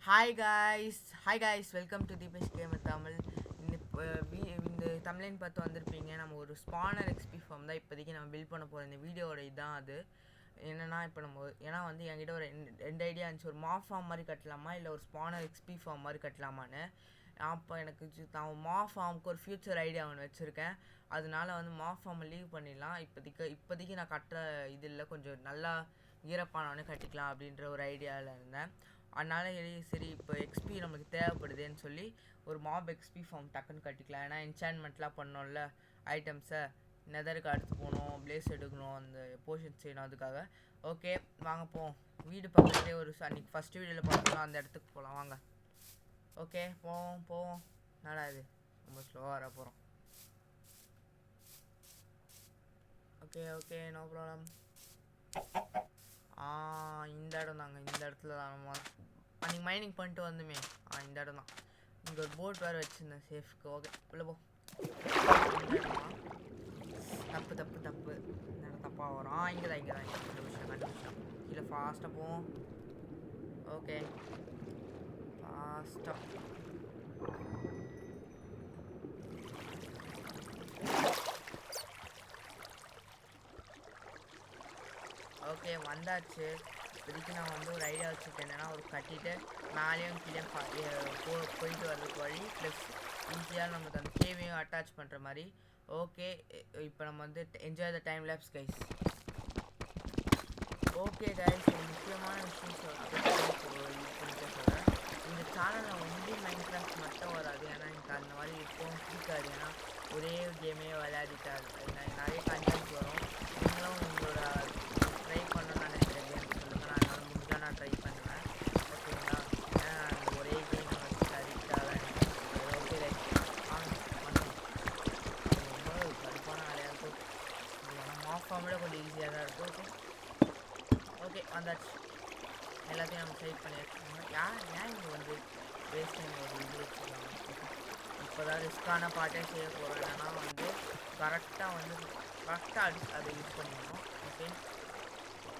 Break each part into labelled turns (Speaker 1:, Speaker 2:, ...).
Speaker 1: Hi guys, welcome to Deepesh Game Tamil. இந்த தமிழ்னு பார்த்து வந்திருப்பீங்க. நம்ம ஒரு ஸ்பானர் எக்ஸ்பி ஃபார்ம் தான் இப்போதைக்கு நம்ம பில்ட் பண்ண போகிறோம். இந்த வீடியோட இதுதான் அது என்னென்னா, இப்போ நம்ம ஏன்னா வந்து என்கிட்ட ஒரு ரெண்டு ஐடியா இருந்துச்சு. ஒரு மாஃப் ஃபார்ம் மாதிரி கட்டலாமா, இல்லை ஒரு ஸ்பானர் எக்ஸ்பி ஃபார்ம் மாதிரி கட்டலாமான்னு. அப்போ எனக்கு நான் மாஃப் ஃபார்முக்கு ஒரு ஃபியூச்சர் ஐடியா ஒன்று வச்சுருக்கேன். அதனால வந்து மாஃப் ஃபார்மை லீவ் பண்ணிடலாம். இப்போதைக்கு நான் கட்டுற இது இல்லை, கொஞ்சம் நல்லா ஈரப்பானவனே கட்டிக்கலாம் அப்படின்ற ஒரு ஐடியாவில் இருந்தேன். அதனால சரி, இப்போ எக்ஸ்பி நம்மளுக்கு தேவைப்படுதுன்னு சொல்லி ஒரு மாப் எக்ஸ்பி ஃபார்ம் டக்குன்னு கட்டிக்கலாம். ஏன்னா என்சான்மெண்ட்லாம் பண்ணோம்ல, ஐட்டம்ஸை நெதருக்கு அடுத்து போகணும், பிளேஸ் எடுக்கணும், அந்த போர்ஷன் செய்யணும். அதுக்காக ஓகே வாங்க போவோம். வீடு பக்கத்துலேயே ஒரு அன்றைக்கி ஃபஸ்ட்டு வீடியோவில் பார்த்தோம்னா அந்த இடத்துக்கு போகலாம் வாங்க. ஓகே போவோம். என்னடா இது ரொம்ப ஸ்லோவாக வர போகிறோம். Okay no problem. இந்த இடம் தாங்க, இந்த இடத்துல தான் நம்ம அன்றைக்கி மைனிங் பண்ணிட்டு வந்துமே. இந்த இடம் தான். இங்கே ஒரு போட் வேறு வச்சுருந்தேன் சேஃப்க்கு. ஓகே உள்ளே போ. தப்பு இந்த இடம் தப்பாக வரும். இங்கே தான் கண்டுபிடிச்சோம். கீழே ஃபாஸ்ட்டாக போவோம். ஓகே ஃபாஸ்ட்டாக ஓகே வந்தாச்சு. இப்போதைக்கு நான் வந்து ஒரு ஐடியா வச்சுருக்கேன். என்னென்னா, ஒரு கட்டிட்டு மேலேயும் கீழே போயிட்டு வர்றதுக்கு வழி ப்ளஸ் ஈஸியாக நமக்கு அந்த கேவையும் அட்டாச் பண்ணுற மாதிரி. ஓகே இப்போ நம்ம வந்து enjoy the time labs guys. Okay guys, ஒரு முக்கியமான விஷயம் சொல்கிறேன். இந்த சேனலில் ஒன்லி மைன்கிராஃப்ட் மட்டும் வராது. ஏன்னா எனக்கு அந்த மாதிரி எப்பவும் பிடிக்காது. ஏன்னா ஒரே கேமே விளையாடிட்டாது. நிறைய கண்டென்ட் வரும். நீங்களும் உங்களோட ட்ரை பண்ணணும்னு நினைக்கிற கேம் சொல்லுங்கள். நான் என்னால் முடிஞ்சால் நான் ட்ரை பண்ணுவேன். ஓகேங்களா? ஏன்னா நான் ஒரே கேம் வச்சு அடிக்டாக தான் எனக்கு. ஓகே ரைட் ரொம்ப கடுப்பான வேலையாக இருக்கும். ஆனால் மாஃப் ஃபார்மில் கொஞ்சம் ஈஸியாக தான் இருக்கும். ஓகே வந்தாச்சு. எல்லாத்தையும் நம்ம சைட் பண்ணியாச்சு. ஏன் இங்கே வந்து வேஸ்ட் டைம் ஒரு இது வச்சுருக்காங்க. இப்போ தான் ரிஸ்க்கான பாட்டே செய்ய போகிறோம். ஏன்னா வந்து கரெக்டாக அதை யூஸ் பண்ணிடணும். ஓகே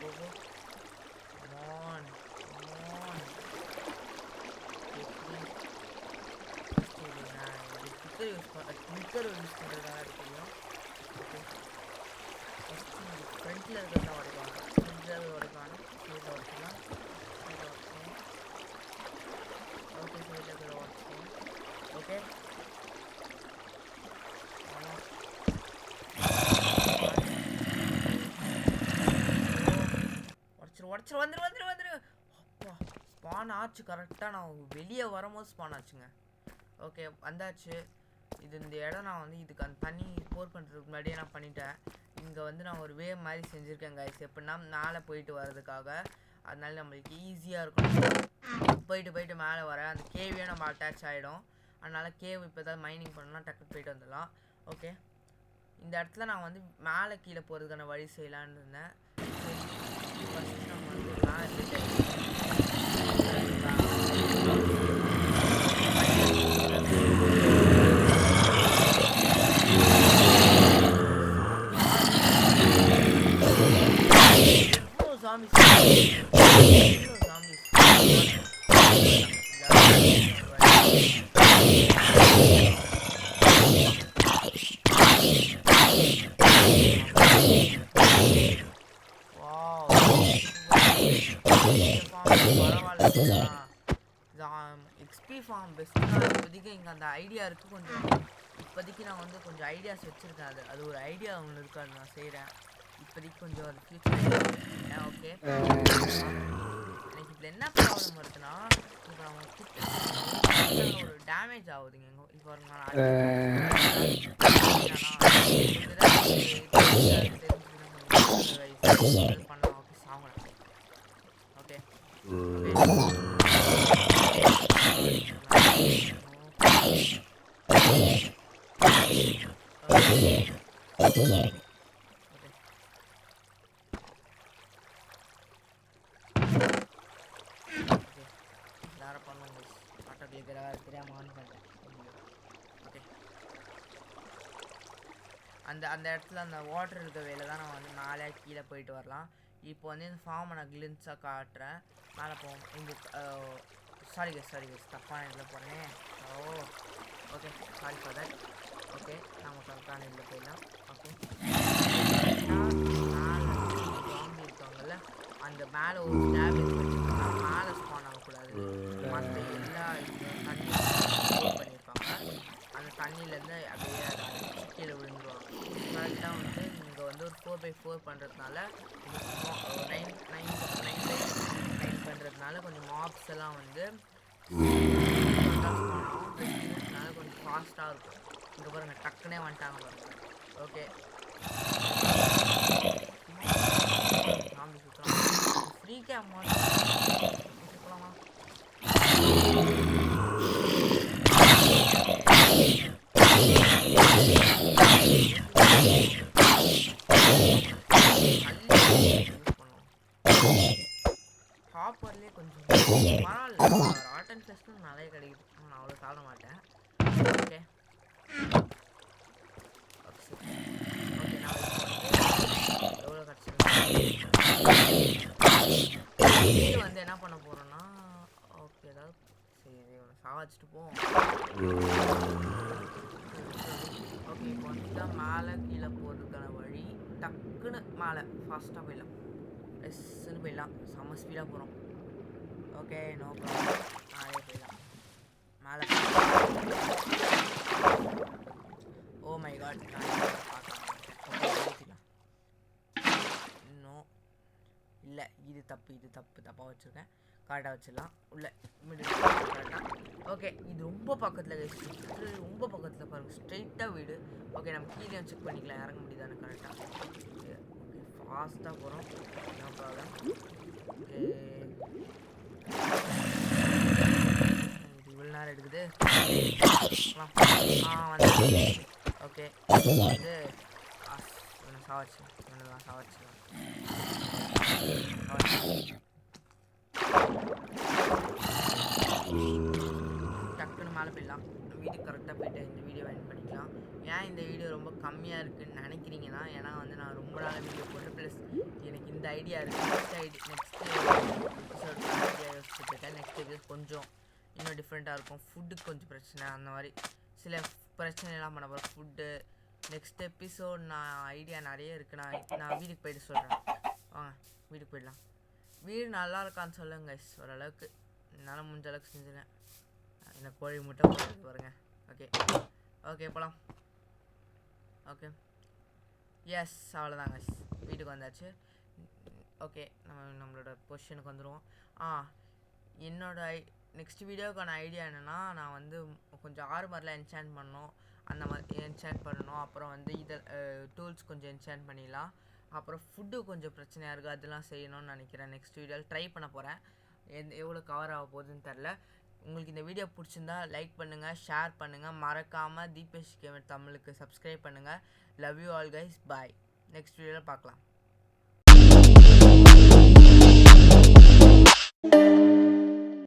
Speaker 1: போகோ மான் ஸ்பீக்கர் யூஸ் பண்ணுறதுனால அது தெரியும். ஓகே ஃபஸ்ட்டு ஃப்ரண்ட்டில் இருக்கிறதா உடைக்கலாம். ஃப்ரண்ட்டில் உடைக்கலாம். சைடில் உடைச்சிக்கலாம். ஓகே சைடில் இருக்கிறத உடைச்சிக்கலாம். ஓகே உடச்சிரு வந்துரு. அப்பா ஸ்பான் ஆச்சு. கரெக்டாக நான் வெளியே வரும்போது ஸ்பான் ஆச்சுங்க. ஓகே வந்தாச்சு. இந்த இடம் நான் வந்து இதுக்கு அந்த தண்ணி போர் பண்ணுறதுக்கு முன்னாடியே நான் பண்ணிட்டேன். இங்கே வந்து நான் ஒரு வேவ் மாதிரி செஞ்சுருக்கேன் கைஸ். எப்படின்னா மேலே போயிட்டு வர்றதுக்காக. அதனால நம்மளுக்கு ஈஸியாக இருக்கும். போயிட்டு மேலே வர அந்த கேவையும் நம்ம அட்டாச் ஆகிடும். அதனால் கேவ் இப்போ தான் மைனிங் பண்ணலாம், டக்குன்னு போயிட்டு வந்துடலாம். ஓகே இந்த இடத்துல நான் வந்து மேலே கீழே போகிறதுக்கான வழி செய்யலான்னு இருந்தேன். ஃபஸ்ட்டு நம்ம வந்து எக்ஸ்பி ஃபார்ம் பெஸ்ட்டாக இப்போதைக்கு இங்கே அந்த ஐடியா இருக்குது. கொஞ்சம் இப்போதைக்கு நான் வந்து கொஞ்சம் ஐடியாஸ் வச்சுருக்கேன். அது ஒரு ஐடியா ஒன்று இருக்குது, அது நான் செய்கிறேன். இப்போதைக்கு கொஞ்சம் அது ஃபியூச்சர். ஓகே எனக்கு இதில் என்ன ப்ராப்ளம் வருதுன்னா, இப்போ நம்ம ஒரு டேமேஜ் ஆகுதுங்க. இப்போ பண்ணலாம். ஓகே சாங்கலாம். ஓகே எல்லாரும் பண்ணுவோம். ஆட்டோக்ளிக்கராக தெரியாமல் ஆன் பண்ணிட்டேன். ஓகே அந்த இடத்துல அந்த வாட்டர் இருக்க வேலை தான் நான் வந்து மேலே கீழே போயிட்டு வரலாம். இப்போ வந்து இந்த ஃபார்மை நான் கிளின்ஸாக காட்டுறேன். மேலே போவோம். இந்த சாரி கைஸ் தப்பான இதில் போகிறேன். Okay sorry for that. Okay நம்ம கரெக்டான இதில் போயிடலாம். ஓகே மேலே ஜாம்பி இருக்காங்கல்ல, அந்த மேலே ஒரு டேப்லெட் வச்சுருக்கோம்னா மேலே ஸ்பான் ஆகக்கூடாது. மற்ற எல்லா தண்ணி பண்ணியிருப்பாங்க, அந்த தண்ணியிலேருந்து அப்படியே கீழே விழுந்துருவாங்க. கரெக்டாக வந்து நீங்கள் வந்து ஒரு 4x4 பண்ணுறதுனால 9 பண்ணுறதுனால கொஞ்சம் மாப்ஸ் எல்லாம் வந்து அதனால கொஞ்சம் ஃபாஸ்ட்டாக இருக்கும். இங்கே பாருங்க டக்குனே வந்துட்டாங்க பாருங்க. ஓகே நாம சுற்றலாம் ஃப்ரீ கேம் சுற்றலாமா? ஹாப்பர்லேயே கொஞ்சம் பரவாயில்ல, ராட் அண்ட் ஃபிஷ்க்கும் நிறைய கிடைக்குது. நான் அவ்வளோ சாப்பிட மாட்டேன். ஓகே ஓகே நான் எவ்வளோ கிடச்சி வந்து என்ன பண்ண போகிறோன்னா, ஓகே ஏதாவது சரி இவனை சாவச்சிட்டு போவோம். ஓகே இப்போ வந்து தான் மேலே கீழே போகிறதுக்கான வழி. டக்குன்னு மேலே ஃபாஸ்ட்டாக போயிடலாம், எஸ்ன்னு போயிடலாம். செம்ம ஸ்பீடாக போகிறோம். ஓகே நோ ப்ராப்ளம், மேலே போயிடலாம். மேலே ஓ மை காட் இன்னும் இல்லை, இது தப்பாக வச்சுருக்கேன். கரெக்டாக வச்சிடலாம். உள்ள மிடில் கரெக்டாக. ஓகே இது ரொம்ப பக்கத்தில் ரொம்ப பக்கத்தில் பாருங்கள், ஸ்ட்ரெயிட்டாக வீடு. ஓகே நம்ம கீழே செக் பண்ணிக்கலாம் இறங்க முடியுதானு கரெக்டாக. ஓகே ஃபாஸ்ட்டாக போகிறோம், நோ ப்ராப்ளம். ஓகே இவ்வளோ நேரம் எடுக்குது. வந்து ஓகே வந்து சாவச்சிடலாம். டக்குன்னு மேலே போயிடலாம். வீட்டுக்கு கரெக்டாக போய்ட்டு இந்த வீடியோ எண்ட் பண்ணிக்கலாம். ஏன் இந்த வீடியோ ரொம்ப கம்மியாக இருக்குதுன்னு நினைக்கிறீங்கன்னா, ஏன்னா வந்து நான் ரொம்ப நாள் வீடியோ போட்டு ப்ளஸ் எனக்கு இந்த ஐடியா இருக்குது. நெக்ஸ்ட் ஐடியா யோசிச்சுருக்கேன். நெக்ஸ்ட் வீடியோஸ் கொஞ்சம் இன்னும் டிஃப்ரெண்ட்டாக இருக்கும். ஃபுட்டுக்கு கொஞ்சம் பிரச்சனை, அந்த மாதிரி சில பிரச்சனைலாம் பண்ண போகிறேன். ஃபுட்டு நெக்ஸ்ட் எபிசோட் நான் ஐடியா நிறைய இருக்குது. நான் வீட்டுக்கு போய்ட்டு சொல்கிறேன். வாங்க வீட்டுக்கு போயிடலாம். வீடு நல்லா இருக்கான்னு சொல்லுங்க கைஸ். ஓரளவுக்கு என்னால் முடிஞ்ச அளவுக்கு செஞ்சுருக்கேன். எனக்கு கோழி முட்டை போட்டு பாருங்க. ஓகே போகலாம். ஓகே எஸ் அவ்வளோதான் கைஸ், வீட்டுக்கு வந்தாச்சு. ஓகே நம்மளோட பொசிஷனுக்கு வந்துடுவோம். என்னோட நெக்ஸ்ட் வீடியோக்கான ஐடியா என்னென்னா, நான் வந்து கொஞ்சம் ஆர்மரில் என்சாண்ட் பண்ணணும், அந்த மாதிரி என்சாண்ட் பண்ணணும். அப்புறம் வந்து இதை டூல்ஸ் கொஞ்சம் என்சாண்ட் பண்ணிடலாம். அப்புறம் ஃபுட்டு கொஞ்சம் பிரச்சனையாக இருக்குது, அதெல்லாம் செய்யணும்னு நினைக்கிறேன். நெக்ஸ்ட் வீடியோவில் ட்ரை பண்ண போகிறேன். எவ்வளோ கவர் ஆக போகுதுன்னு தெரில. உங்களுக்கு இந்த வீடியோ பிடிச்சிருந்தா லைக் பண்ணுங்கள், ஷேர் பண்ணுங்கள், மறக்காமல் தீபேஷ் கேமர் தமிழுக்கு சப்ஸ்கிரைப் பண்ணுங்கள். Love you all guys, bye. Next வீடியோவில் பார்க்கலாம்.